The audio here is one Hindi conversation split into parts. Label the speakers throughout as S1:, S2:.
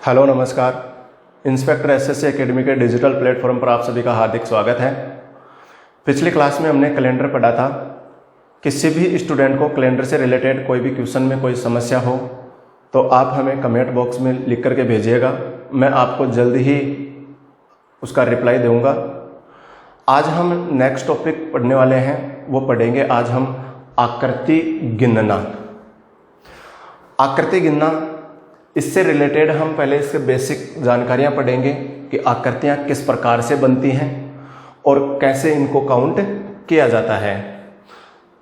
S1: हेलो नमस्कार। इंस्पेक्टर एसएससी एकेडमी के डिजिटल प्लेटफॉर्म पर आप सभी का हार्दिक स्वागत है। पिछली क्लास में हमने कैलेंडर पढ़ा था। किसी भी स्टूडेंट को कैलेंडर से रिलेटेड कोई भी क्वेश्चन में कोई समस्या हो तो आप हमें कमेंट बॉक्स में लिख करके भेजिएगा, मैं आपको जल्द ही उसका रिप्लाई दूंगा। आज हम नेक्स्ट टॉपिक पढ़ने वाले हैं, वो पढ़ेंगे आज हम आकृति गिनना। आकृति गिनना, इससे रिलेटेड हम पहले इसके बेसिक जानकारियां पढ़ेंगे कि आकृतियां किस प्रकार से बनती हैं और कैसे इनको काउंट किया जाता है।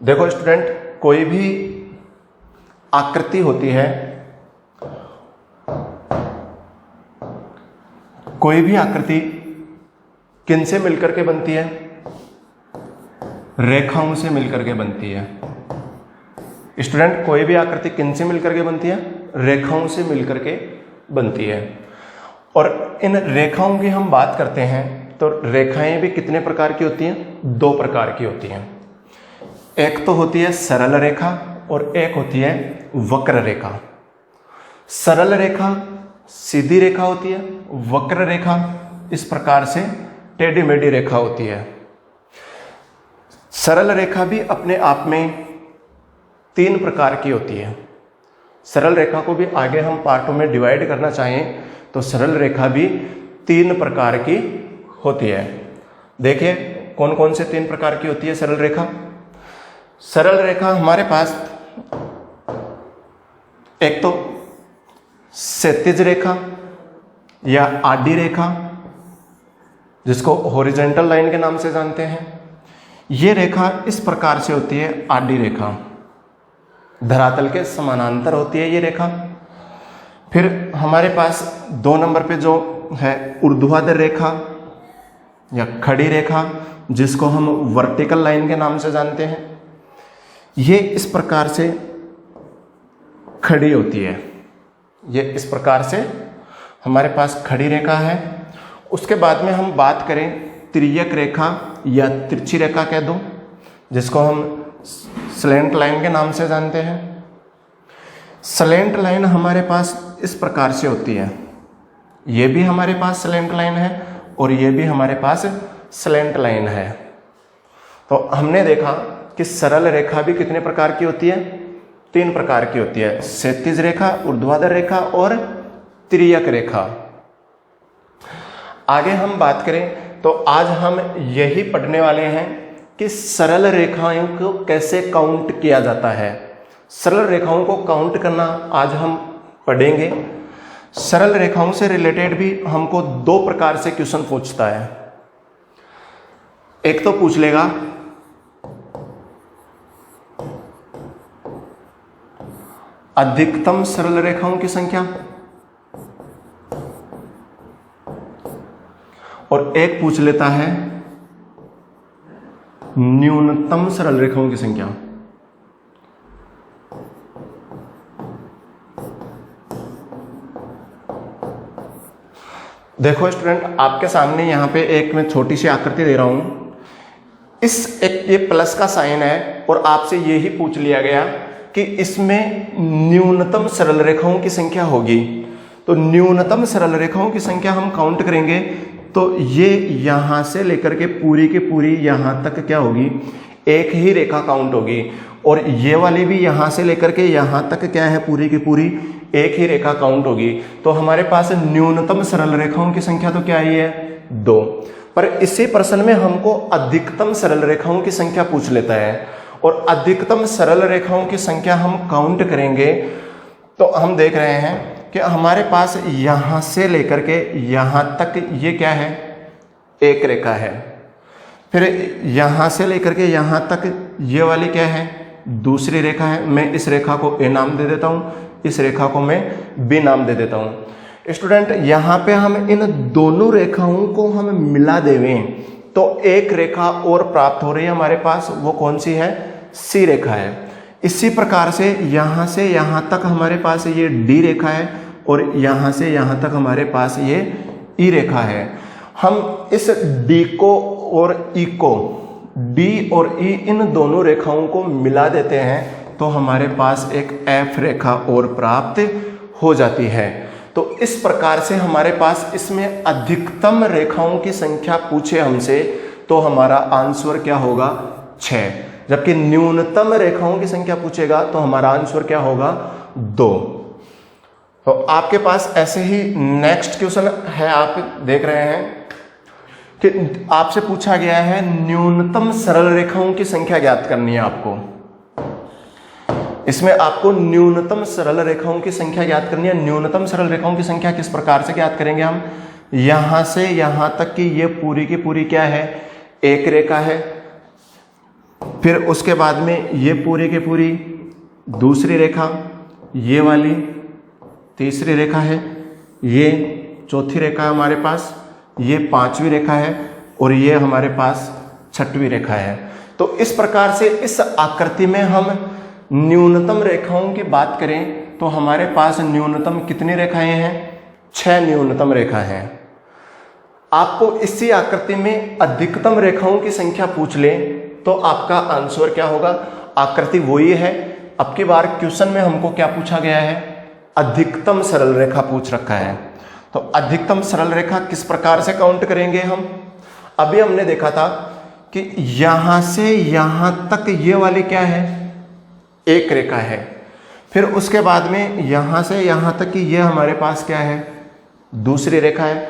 S1: देखो स्टूडेंट, कोई भी आकृति होती है, कोई भी आकृति किन से मिलकर के बनती है? रेखाओं से मिलकर के बनती है। स्टूडेंट, कोई भी आकृति किन से मिलकर के बनती है? रेखाओं से मिलकर के बनती है। और इन रेखाओं की हम बात करते हैं तो रेखाएं भी कितने प्रकार की होती हैं? दो प्रकार की होती हैं। एक तो होती है सरल रेखा और एक होती है वक्र रेखा। सरल रेखा सीधी रेखा होती है, वक्र रेखा इस प्रकार से टेढ़ी मेढ़ी रेखा होती है। सरल रेखा भी अपने आप में तीन प्रकार की होती है। सरल रेखा को भी आगे हम पार्टों में डिवाइड करना चाहें तो सरल रेखा भी तीन प्रकार की होती है। देखिए कौन कौन से तीन प्रकार की होती है सरल रेखा। सरल रेखा हमारे पास एक तो क्षैतिज रेखा या आडी रेखा, जिसको हॉरिजॉन्टल लाइन के नाम से जानते हैं। ये रेखा इस प्रकार से होती है, आडी रेखा धरातल के समानांतर होती है ये रेखा। फिर हमारे पास 2 नंबर पे जो है ऊर्ध्वाधर रेखा या खड़ी रेखा, जिसको हम वर्टिकल लाइन के नाम से जानते हैं। ये इस प्रकार से खड़ी होती है, ये इस प्रकार से हमारे पास खड़ी रेखा है। उसके बाद में हम बात करें तिर्यक रेखा या तिरछी रेखा कह दो, जिसको हम स्लैंट लाइन के नाम से जानते हैं। स्लैंट लाइन हमारे पास इस प्रकार से होती है, ये भी हमारे पास स्लैंट लाइन है और ये भी हमारे पास स्लैंट लाइन है। तो हमने देखा कि सरल रेखा भी कितने प्रकार की होती है? 3 प्रकार की होती है, क्षैतिज रेखा, ऊर्ध्वाधर रेखा और तिर्यक रेखा। आगे हम बात करें तो आज हम यही पढ़ने वाले हैं कि सरल रेखाओं को कैसे काउंट किया जाता है। सरल रेखाओं को काउंट करना आज हम पढ़ेंगे। सरल रेखाओं से रिलेटेड भी हमको 2 प्रकार से क्वेश्चन पूछता है। एक तो पूछ लेगा अधिकतम सरल रेखाओं की संख्या और एक पूछ लेता है न्यूनतम सरल रेखाओं की संख्या। देखो स्टूडेंट, आपके सामने यहां पे एक मैं छोटी सी आकृति दे रहा हूं। इस एक ये प्लस का साइन है और आपसे यही पूछ लिया गया कि इसमें न्यूनतम सरल रेखाओं की संख्या होगी। तो न्यूनतम सरल रेखाओं की संख्या हम काउंट करेंगे तो ये यहां से लेकर के पूरी यहां तक क्या होगी? एक ही रेखा काउंट होगी। और ये वाली भी यहां से लेकर के यहां तक क्या है? पूरी की पूरी एक ही रेखा काउंट होगी। तो हमारे पास न्यूनतम सरल रेखाओं की संख्या तो क्या ही है? 2। पर इसी प्रश्न में हमको अधिकतम सरल रेखाओं की संख्या पूछ लेता है और अधिकतम सरल रेखाओं की संख्या हम काउंट करेंगे तो हम देख रहे हैं कि हमारे पास यहां से लेकर के यहां तक ये क्या है? एक रेखा है। फिर यहां से लेकर के यहां तक ये वाली क्या है? दूसरी रेखा है। मैं इस रेखा को ए नाम दे देता हूं, इस रेखा को मैं बी नाम दे देता हूं। स्टूडेंट, यहां पे हम इन दोनों रेखाओं को हम मिला देवें तो एक रेखा और प्राप्त हो रही है हमारे पास। वो कौन सी है? सी रेखा है। इसी प्रकार से यहां तक हमारे पास ये डी रेखा है और यहां से यहां तक हमारे पास ये ई रेखा है। हम इस डी को और ई को, डी और ई इन दोनों रेखाओं को मिला देते हैं तो हमारे पास एक एफ रेखा और प्राप्त हो जाती है। तो इस प्रकार से हमारे पास इसमें अधिकतम रेखाओं की संख्या पूछे हमसे तो हमारा आंसर क्या होगा 6, जबकि न्यूनतम रेखाओं की संख्या पूछेगा तो हमारा आंसर क्या होगा 2। तो आपके पास ऐसे ही नेक्स्ट क्वेश्चन है, आप देख रहे हैं कि आपसे पूछा गया है न्यूनतम सरल रेखाओं की संख्या ज्ञात करनी है आपको। इसमें आपको न्यूनतम सरल रेखाओं की संख्या ज्ञात करनी है। न्यूनतम सरल रेखाओं की संख्या किस प्रकार से ज्ञात करेंगे हम, यहां से यहां तक की ये पूरी की पूरी क्या है, एक रेखा है। फिर उसके बाद में ये पूरी की पूरी दूसरी रेखा, ये वाली तीसरी रेखा है, ये चौथी रेखा है हमारे पास, ये पांचवी रेखा है और ये हमारे पास छठवीं रेखा है। तो इस प्रकार से इस आकृति में हम न्यूनतम रेखाओं की बात करें तो हमारे पास न्यूनतम कितनी रेखाएं हैं, 6 न्यूनतम रेखा हैं। आपको इसी आकृति में अधिकतम रेखाओं की संख्या पूछ ले तो आपका आंसर क्या होगा, आकृति वही है। अब की बार क्वेश्चन में हमको क्या पूछा गया है, अधिकतम सरल रेखा पूछ रखा है। तो अधिकतम सरल रेखा किस प्रकार से काउंट करेंगे हम, अभी हमने देखा था कि यहां से यहां तक ये वाली क्या है, एक रेखा है। फिर उसके बाद में यहां से यहां तक की ये हमारे पास क्या है, दूसरी रेखा है।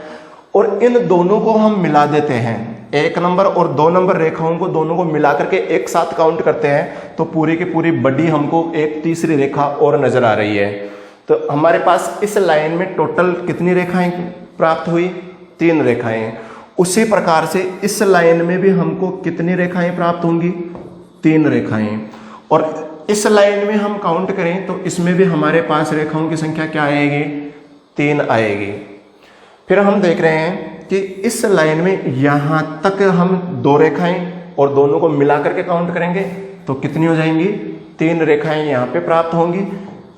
S1: और इन दोनों को हम मिला देते हैं, 1 नंबर और 2 नंबर रेखाओं को दोनों को मिला करके एक साथ काउंट करते हैं तो पूरी की पूरी बड़ी हमको एक तीसरी रेखा और नजर आ रही है। तो हमारे पास इस लाइन में टोटल कितनी रेखाएं प्राप्त हुई, 3 रेखाएं। उसी प्रकार से इस लाइन में भी हमको कितनी रेखाएं प्राप्त होंगी, 3 रेखाएं। और इस लाइन में हम काउंट करें तो इसमें भी हमारे पास रेखाओं की संख्या क्या आएगी, 3 आएगी। फिर हम देख रहे हैं कि इस लाइन में यहां तक हम 2 रेखाएं और दोनों को मिलाकर के काउंट करेंगे तो कितनी हो जाएंगी, 3 रेखाएं यहां पे प्राप्त होंगी।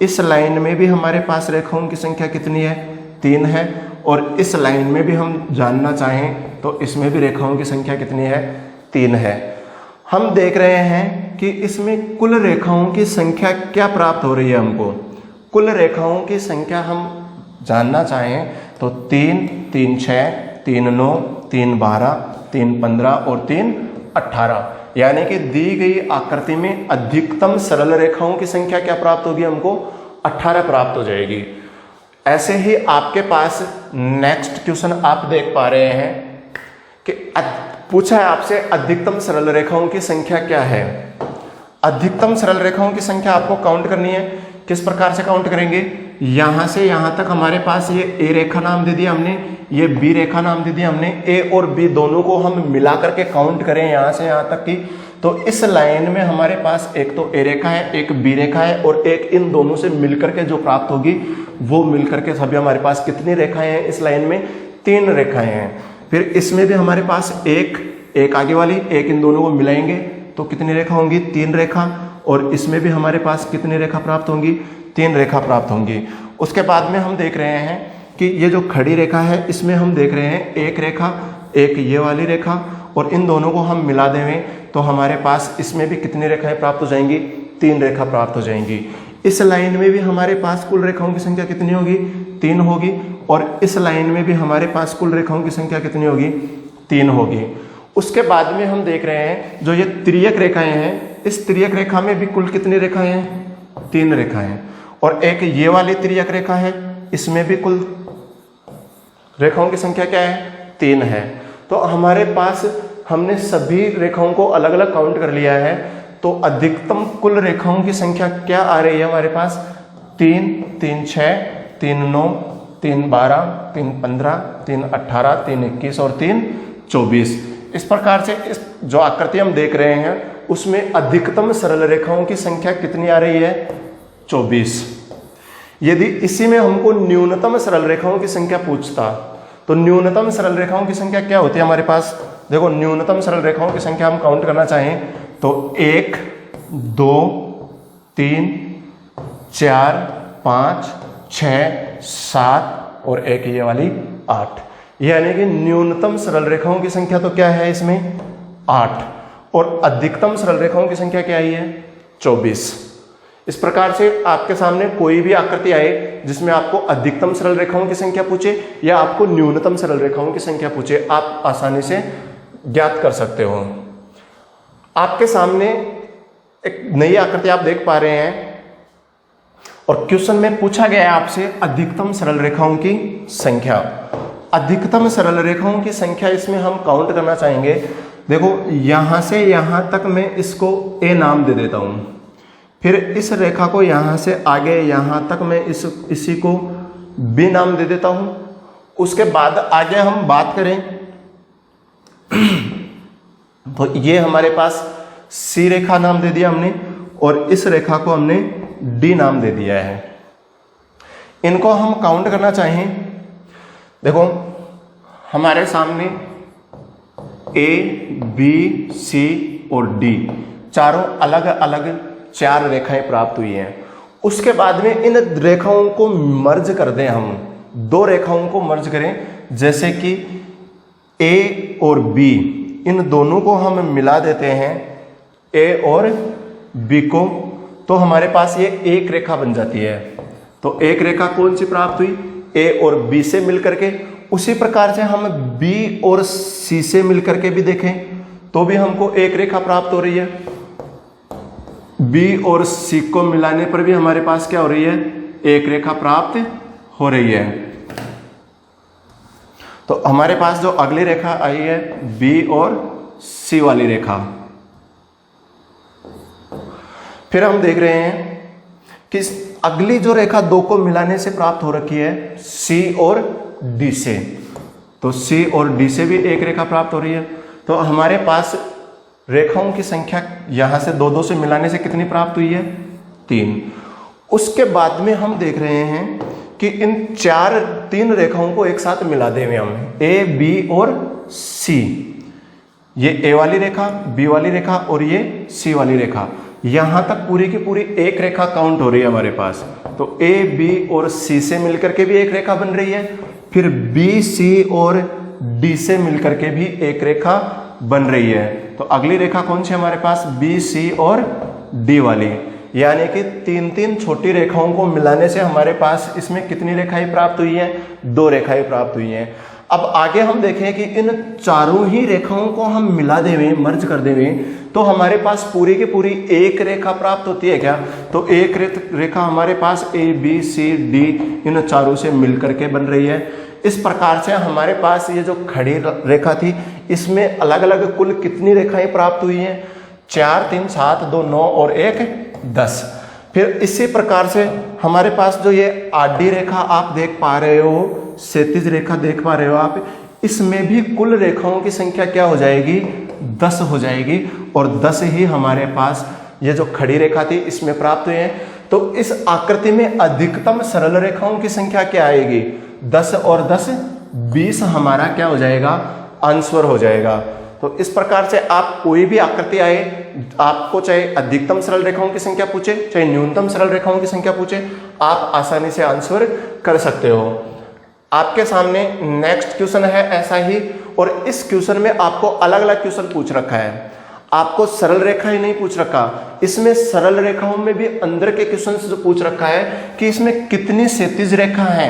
S1: इस लाइन में भी हमारे पास रेखाओं की संख्या कितनी है, 3 है। और इस लाइन में भी हम जानना चाहें तो इसमें भी रेखाओं की संख्या कितनी है, 3 है। हम देख रहे हैं कि इसमें कुल रेखाओं की संख्या क्या प्राप्त हो रही है हमको, कुल रेखाओं की संख्या हम जानना चाहें तो 3, 3, 6, 3, 9, 3, 12, 3, 15 और 3, 18, यानी कि दी गई आकृति में अधिकतम सरल रेखाओं की संख्या क्या प्राप्त होगी हमको, 18 प्राप्त हो जाएगी। ऐसे ही आपके पास नेक्स्ट क्वेश्चन आप देख पा रहे हैं कि पूछा है आपसे अधिकतम सरल रेखाओं की संख्या क्या है। अधिकतम सरल रेखाओं की संख्या आपको काउंट करनी है। किस प्रकार से काउंट करेंगे, यहां से यहां तक हमारे पास ये ए रेखा नाम दे दिया हमने, ये बी रेखा नाम दे दिया हमने। ए और बी दोनों को हम मिला करके काउंट करें यहां से यहां तक की, तो इस लाइन में हमारे पास एक तो ए रेखा है, एक बी रेखा है और एक इन दोनों से मिलकर के जो प्राप्त होगी वो मिलकर के सभी हमारे पास कितनी रेखाएं हैं, इस लाइन में 3 रेखाएं हैं। फिर इसमें भी हमारे पास एक आगे वाली, एक इन दोनों को मिलाएंगे तो कितनी रेखा होंगी, 3 रेखा। और इसमें भी हमारे पास कितनी रेखा प्राप्त होंगी, 3 रेखा प्राप्त होंगी। उसके बाद में हम देख रहे हैं कि ये जो खड़ी रेखा है इसमें हम देख रहे हैं एक रेखा, एक ये वाली रेखा, और इन दोनों को हम मिला दें तो हमारे पास इसमें भी कितनी रेखाएं प्राप्त हो जाएंगी, 3 रेखा प्राप्त हो जाएंगी। इस लाइन में भी हमारे पास कुल रेखाओं की संख्या कितनी होगी, 3 होगी। और इस लाइन में भी हमारे पास कुल रेखाओं की संख्या कितनी होगी, 3 होगी। उसके बाद में हम देख रहे हैं जो ये तिर्यक रेखाएं हैं, इस तिर्यक रेखा में भी कुल कितनी रेखाएं हैं, 3 रेखाएं। और एक ये वाली तिर्यक रेखा है, इसमें भी कुल रेखाओं की संख्या क्या है, 3 है। तो हमारे पास हमने सभी रेखाओं को अलग अलग काउंट कर लिया है। तो अधिकतम कुल रेखाओं की संख्या क्या आ रही है हमारे पास, 3, 3, 6, 3, 9, 3, 12, 3, 15, 3, 18, 3, 21 और 3, 24। इस प्रकार से इस जो आकृति हम देख रहे हैं उसमें अधिकतम सरल रेखाओं की संख्या कितनी आ रही है, 24। यदि इसी में हमको न्यूनतम सरल रेखाओं की संख्या पूछता तो न्यूनतम सरल रेखाओं की संख्या क्या होती है हमारे पास, देखो न्यूनतम सरल रेखाओं की संख्या हम काउंट करना चाहें तो 1, 2, 3, 4, 5, 6, 7 और एक ये वाली 8। यानी कि न्यूनतम सरल रेखाओं की संख्या तो क्या है इसमें, 8, और अधिकतम सरल रेखाओं की संख्या क्या आई है, 24। इस प्रकार से आपके सामने कोई भी आकृति आए जिसमें आपको अधिकतम सरल रेखाओं की संख्या पूछे या आपको न्यूनतम सरल रेखाओं की संख्या पूछे, आप आसानी से ज्ञात कर सकते हो। आपके सामने एक नई आकृति आप देख पा रहे हैं और क्वेश्चन में पूछा गया है आपसे अधिकतम सरल रेखाओं की संख्या। अधिकतम सरल रेखाओं की संख्या इसमें हम काउंट करना चाहेंगे। देखो यहां से यहां तक मैं इसको ए नाम दे देता हूं, फिर इस रेखा को यहां से आगे यहां तक मैं इसी को बी नाम दे देता हूं। उसके बाद आगे हम बात करें तो ये हमारे पास सी रेखा नाम दे दिया हमने और इस रेखा को हमने डी नाम दे दिया है। इनको हम काउंट करना चाहें, देखो हमारे सामने ए बी सी और डी चारों अलग अलग 4 रेखाएं प्राप्त हुई हैं। उसके बाद में इन रेखाओं को मर्ज कर दें, हम 2 रेखाओं को मर्ज करें, जैसे कि ए और बी, इन दोनों को हम मिला देते हैं ए और बी को, तो हमारे पास ये एक रेखा बन जाती है। तो एक रेखा कौन सी प्राप्त हुई? ए और बी से मिलकर के। उसी प्रकार से हम बी और सी से मिलकर के भी देखें तो भी हमको एक रेखा प्राप्त हो रही है। बी और सी को मिलाने पर भी हमारे पास क्या हो रही है? एक रेखा प्राप्त हो रही है। तो हमारे पास जो अगली रेखा आई है बी और सी वाली रेखा, फिर हम देख रहे हैं कि अगली जो रेखा 2 को मिलाने से प्राप्त हो रखी है सी और डी से, तो सी और डी से भी एक रेखा प्राप्त हो रही है। तो हमारे पास रेखाओं की संख्या यहां से 2 से मिलाने से कितनी प्राप्त हुई है? 3। उसके बाद में हम देख रहे हैं कि इन 3 रेखाओं को एक साथ मिला देंगे हम, ए बी और सी। ये ए वाली रेखा, बी वाली रेखा और ये सी वाली रेखा, यहां तक पूरी की पूरी एक रेखा काउंट हो रही है हमारे पास। तो ए बी और सी से मिलकर के भी एक रेखा बन रही है, फिर बी सी और डी से मिलकर के भी एक रेखा बन रही है। तो अगली रेखा कौन सी हमारे पास? बी सी और डी वाली, यानी कि 3 छोटी रेखाओं को मिलाने से हमारे पास इसमें कितनी रेखाएं प्राप्त हुई हैं? 2 रेखाएं प्राप्त हुई हैं। अब आगे हम देखें कि इन चारों ही रेखाओं को हम मिला देवें, मर्ज कर देवें, तो हमारे पास पूरी की पूरी एक रेखा प्राप्त होती है क्या? तो एक रेखा हमारे पास ए बी सी डी इन चारों से मिलकर के बन रही है। इस प्रकार से हमारे पास ये जो खड़ी रेखा थी इसमें अलग अलग कुल कितनी रेखाएं प्राप्त हुई हैं? 4 3 7 2 9 और 1 10। फिर इसी प्रकार से हमारे पास जो ये आडी रेखा आप देख पा रहे हो, क्षैतिज रेखा देख पा रहे हो आप, इसमें भी कुल रेखाओं की संख्या क्या हो जाएगी? 10 हो जाएगी। और 10 ही हमारे पास ये जो खड़ी रेखा थी इसमें प्राप्त हुए हैं। तो इस आकृति में अधिकतम सरल रेखाओं की संख्या क्या आएगी? 10 और 10 20 हमारा क्या हो जाएगा? आंसर हो जाएगा। तो इस प्रकार से आप कोई भी आकृति आए, आपको चाहे अधिकतम सरल रेखाओं की संख्या पूछे चाहे न्यूनतम सरल रेखाओं की संख्या पूछे, आप आसानी से आंसर कर सकते हो। आपके सामने नेक्स्ट क्वेश्चन है ऐसा ही, और इस क्वेश्चन में आपको अलग अलग क्वेश्चन पूछ रखा है। आपको सरल रेखा ही नहीं पूछ रखा, इसमें सरल रेखाओं में भी अंदर के क्वेश्चन जो पूछ रखा है कि इसमें कितनी क्षैतिज रेखा है,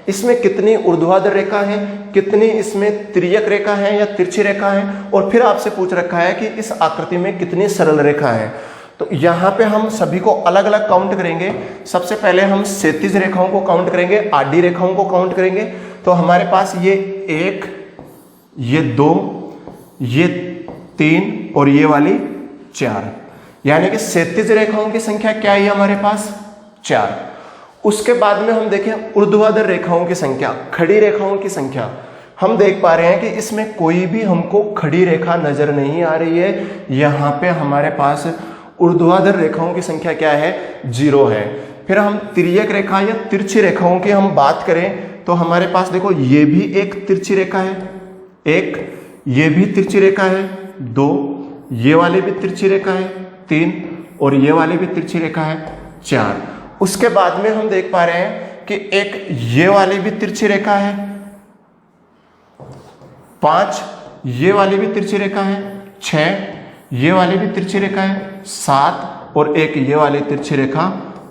S1: इसमें कितनी ऊर्ध्वाधर रेखा है, कितनी इसमें तिर्यक रेखा है या तिरछी रेखा है, और फिर आपसे पूछ रखा है कि इस आकृति में कितनी सरल रेखा है। तो यहाँ पे हम सभी को अलग अलग काउंट करेंगे। सबसे पहले हम क्षैतिज रेखाओं को काउंट करेंगे, आडी रेखाओं को काउंट करेंगे। तो हमारे पास ये 1, ये 2, ये 3 और ये वाली 4, यानी कि क्षैतिज रेखाओं की संख्या क्या है हमारे पास? 4। उसके बाद में हम देखें ऊर्ध्वाधर रेखाओं की संख्या, खड़ी रेखाओं की संख्या। हम देख पा रहे हैं कि इसमें कोई भी हमको खड़ी रेखा नजर नहीं आ रही है। यहाँ पे हमारे पास ऊर्ध्वाधर रेखाओं की संख्या क्या है? 0 है। फिर हम तिर्यक रेखा या तिरछी रेखाओं की हम बात करें तो हमारे पास देखो ये भी एक तिरछी रेखा है, 1 ये भी तिरछी रेखा है, 2 ये वाली भी तिरछी रेखा है, 3 और ये वाली भी तिरछी रेखा है, 4। उसके बाद में हम देख पा रहे हैं कि एक ये वाली भी तिरछी रेखा है, 5 ये वाली भी तिरछी रेखा है, 6 ये वाली भी तिरछी रेखा है, 7 और एक ये वाली तिरछी रेखा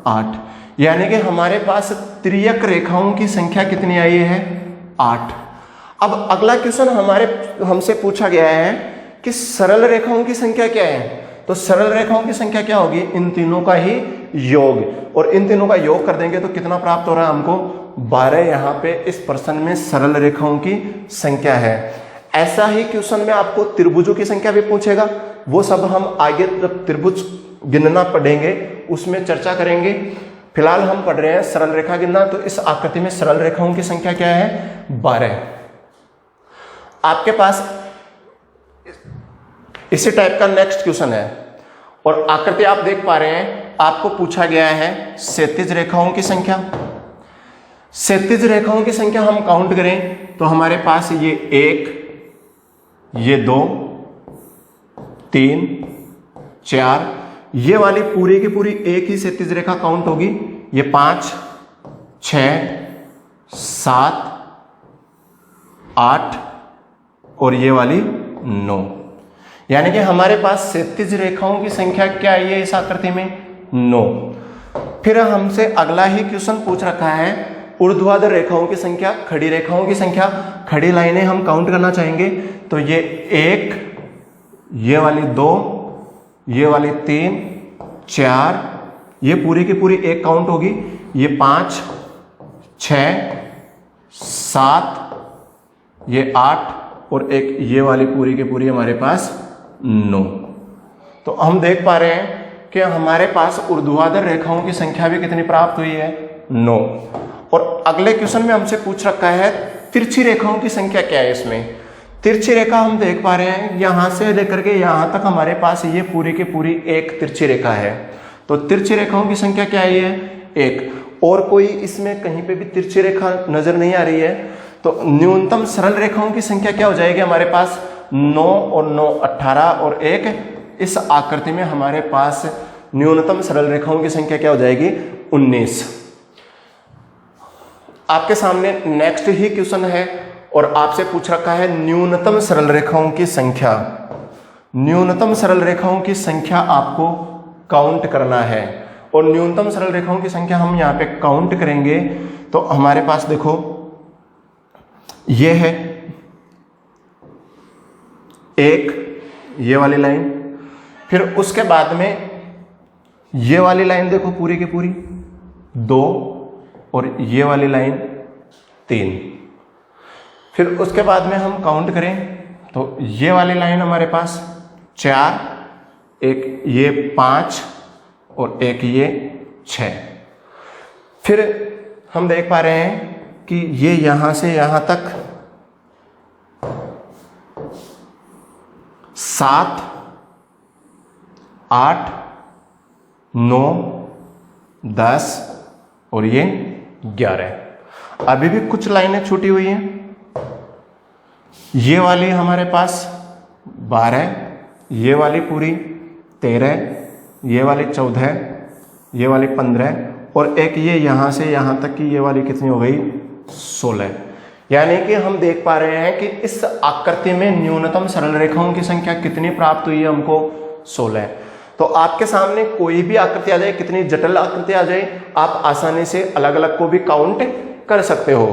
S1: 8। यानी कि हमारे पास तिर्यक रेखाओं की संख्या कितनी आई है? 8। अब अगला क्वेश्चन हमसे पूछा गया है कि सरल रेखाओं की संख्या क्या है। तो सरल रेखाओं की संख्या क्या होगी? इन तीनों का ही योग, और इन तीनों का योग कर देंगे तो कितना प्राप्त हो रहा है हमको? 12 यहाँ पे इस प्रश्न में सरल रेखाओं की संख्या है। ऐसा ही क्वेश्चन में आपको त्रिभुजों की संख्या भी पूछेगा, वो सब हम आगे जब त्रिभुज गिनना पढ़ेंगे उसमें चर्चा करेंगे। फिलहाल हम पढ़ रहे हैं सरल रेखा गिनना। तो इस आकृति में सरल रेखाओं की संख्या क्या है? 12। आपके पास इसी टाइप का नेक्स्ट क्वेश्चन है, और आकृति आप देख पा रहे हैं, आपको पूछा गया है क्षैतिज रेखाओं की संख्या। क्षैतिज रेखाओं की संख्या हम काउंट करें तो हमारे पास ये 1, ये 2, 3, 4, ये वाली पूरी की पूरी एक ही क्षैतिज रेखा काउंट होगी। ये 5, 6, 7, 8 और ये वाली 9। यानी कि हमारे पास क्षैतिज रेखाओं की संख्या क्या आई है इस आकृति में? 9। फिर हमसे अगला ही क्वेश्चन पूछ रखा है ऊर्ध्वाधर रेखाओं की संख्या, खड़ी रेखाओं की संख्या। खड़ी लाइनें हम काउंट करना चाहेंगे तो ये 1, ये वाली 2, ये वाली 3, 4, ये पूरी की पूरी एक काउंट होगी। ये 5, 6, 7, ये 8 और एक ये वाली पूरी की पूरी हमारे पास 9। तो हम देख पा रहे हैं कि हमारे पास ऊर्ध्वाधर रेखाओं की संख्या भी कितनी प्राप्त हुई है? 9। और अगले क्वेश्चन में हमसे पूछ रखा है तिरछी रेखाओं की संख्या क्या है। इसमें तिरछी रेखा हम देख पा रहे हैं, यहां से लेकर के यहां तक हमारे पास ये पूरी की पूरी एक तिरछी रेखा है। तो तिरछी रेखाओं की संख्या क्या आई है? 1। और कोई इसमें कहीं पे भी तिरछी रेखा नजर नहीं आ रही है। तो न्यूनतम सरल रेखाओं की संख्या क्या हो जाएगी हमारे पास? 9 और 9 18 और 1। इस आकृति में हमारे पास न्यूनतम सरल रेखाओं की संख्या क्या हो जाएगी? 19। आपके सामने नेक्स्ट ही क्वेश्चन है और आपसे पूछ रखा है न्यूनतम सरल रेखाओं की संख्या। न्यूनतम सरल रेखाओं की संख्या आपको काउंट करना है, और न्यूनतम सरल रेखाओं की संख्या हम यहाँ पे काउंट करेंगे तो हमारे पास देखो ये है 1, ये वाली लाइन, फिर उसके बाद में ये वाली लाइन देखो पूरी की पूरी 2 और ये वाली लाइन 3। फिर उसके बाद में हम काउंट करें तो ये वाली लाइन हमारे पास 4, एक ये 5 और एक ये 6। फिर हम देख पा रहे हैं कि ये यहां से यहां तक 7, 8, 9, 10 और ये 11। अभी भी कुछ लाइनें छूटी हुई हैं। ये वाली हमारे पास 12, ये वाली पूरी 13, ये वाली 14, ये वाली 15 और एक ये यहां से यहां तक की ये वाली कितनी हो गई? 16। यानी कि हम देख पा रहे हैं कि इस आकृति में न्यूनतम सरल रेखाओं की संख्या कितनी प्राप्त हुई है हमको? 16। तो आपके सामने कोई भी आकृति आ जाए, कितनी जटिल आकृति आ जाए, आप आसानी से अलग अलग को भी काउंट कर सकते हो।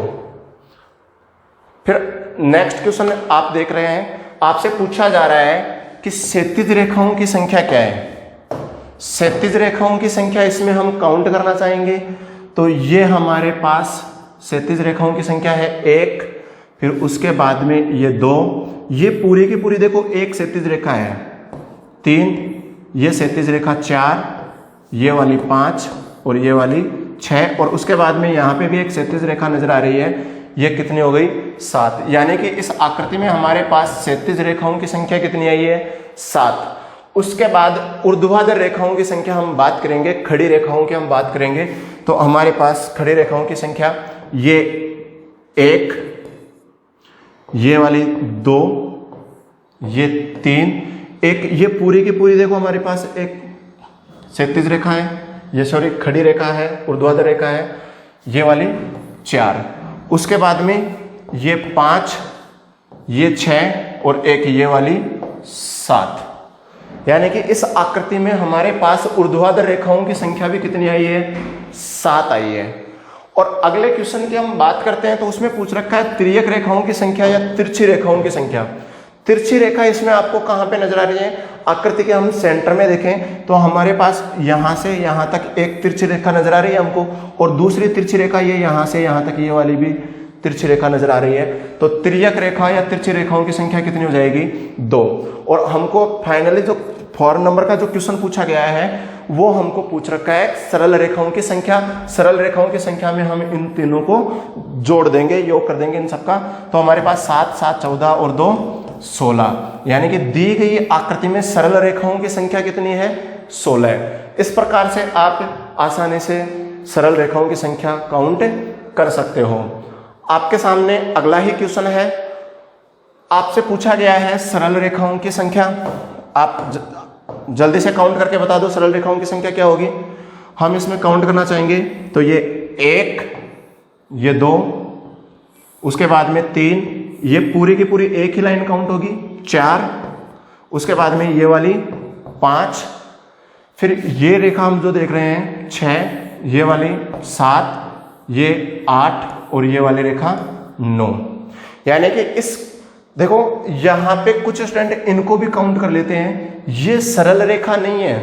S1: फिर नेक्स्ट क्वेश्चन आप देख रहे हैं, आपसे पूछा जा रहा है कि क्षैतिज रेखाओं की संख्या क्या है। क्षैतिज रेखाओं की संख्या इसमें हम काउंट करना चाहेंगे तो ये हमारे पास क्षैतिज रेखाओं की संख्या है 1, फिर उसके बाद में ये 2, ये पूरी की पूरी देखो एक क्षैतिज रेखा है 3, ये क्षैतिज रेखा 4, ये वाली 5 और ये वाली 6 और उसके बाद में यहाँ पे भी एक क्षैतिज रेखा नजर आ रही है, ये कितनी हो गई? 7। यानी कि इस आकृति में हमारे पास क्षैतिज रेखाओं की संख्या कितनी आई है? 7। उसके बाद ऊर्ध्वाधर रेखाओं की संख्या हम बात करेंगे, खड़ी रेखाओं की हम बात करेंगे तो हमारे पास खड़ी रेखाओं की संख्या ये 1, ये वाली 2, ये 3, एक ये पूरी की पूरी देखो हमारे पास एक क्षैतिज रेखा है, ये सॉरी खड़ी रेखा है, ऊर्ध्वाधर रेखा है, ये वाली 4। उसके बाद में ये 5, ये 6 और एक ये वाली 7। यानी कि इस आकृति में हमारे पास ऊर्ध्वाधर रेखाओं की संख्या भी कितनी आई है, 7 आई है। और अगले क्वेश्चन की हम बात करते हैं तो उसमें पूछ रखा है तिर्यक रेखाओं की संख्या या तिरछी रेखाओं की संख्या। तिरछी रेखा इसमें आपको कहां पे नजर आ रही है, आकृति के हम सेंटर में देखें तो हमारे पास यहां से यहां तक एक तिरछी रेखा नजर आ रही है हमको, और दूसरी तिरछी रेखा ये यहां से यहां तक ये वाली भी तिरछी रेखा नजर आ रही है। तो तिर्यक रेखा या तिरछी रेखाओं की संख्या कितनी हो जाएगी, 2। और हमको फाइनली जो 4 नंबर का जो क्वेश्चन पूछा गया है वो हमको पूछ रखा है सरल रेखाओं की संख्या। सरल रेखाओं की संख्या में हम इन तीनों को जोड़ देंगे, योग कर देंगे इन सबका, तो हमारे पास 7 7 14 और 2 16, यानी कि दी गई आकृति में सरल रेखाओं की संख्या कितनी है, 16। इस प्रकार से आप आसानी से सरल रेखाओं की संख्या काउंट कर सकते हो। आपके सामने अगला ही क्वेश्चन है, आपसे पूछा गया है सरल रेखाओं की संख्या। आप जल्दी से काउंट करके बता दो सरल रेखाओं की संख्या क्या होगी। हम इसमें काउंट करना चाहेंगे तो ये 1, ये 2, उसके बाद में 3, ये पूरी की पूरी एक ही लाइन काउंट होगी, 4, उसके बाद में ये वाली 5, फिर ये रेखा हम जो देख रहे हैं 6, ये वाली 7, ये 8 और ये वाली रेखा 9। यानी कि इस देखो यहां पे कुछ स्टूडेंट इनको भी काउंट कर लेते हैं, ये सरल रेखा नहीं है,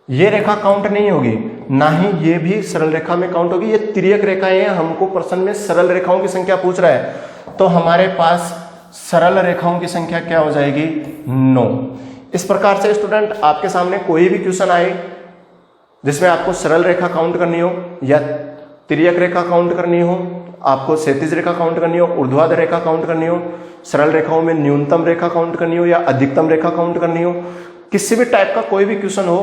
S1: ये रेखा काउंट नहीं होगी, ना ही ये भी सरल रेखा में काउंट होगी, ये तिर्यक रेखाएं हैं। हमको प्रश्न में सरल रेखाओं की संख्या पूछ रहा है, तो हमारे पास सरल रेखाओं की संख्या क्या हो जाएगी, 9। इस प्रकार से स्टूडेंट आपके सामने कोई भी क्वेश्चन आए जिसमें आपको सरल रेखा काउंट करनी हो या तिर्यक रेखा काउंट करनी हो, आपको क्षैतिज रेखा काउंट करनी हो, ऊर्ध्वाधर रेखा काउंट करनी हो, सरल रेखाओं में न्यूनतम रेखा काउंट करनी हो या अधिकतम रेखा काउंट करनी हो, किसी भी टाइप का कोई भी क्वेश्चन हो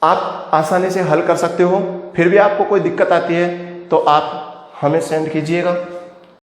S1: आप आसानी से हल कर सकते हो। फिर भी आपको कोई दिक्कत आती है तो आप हमें सेंड कीजिएगा।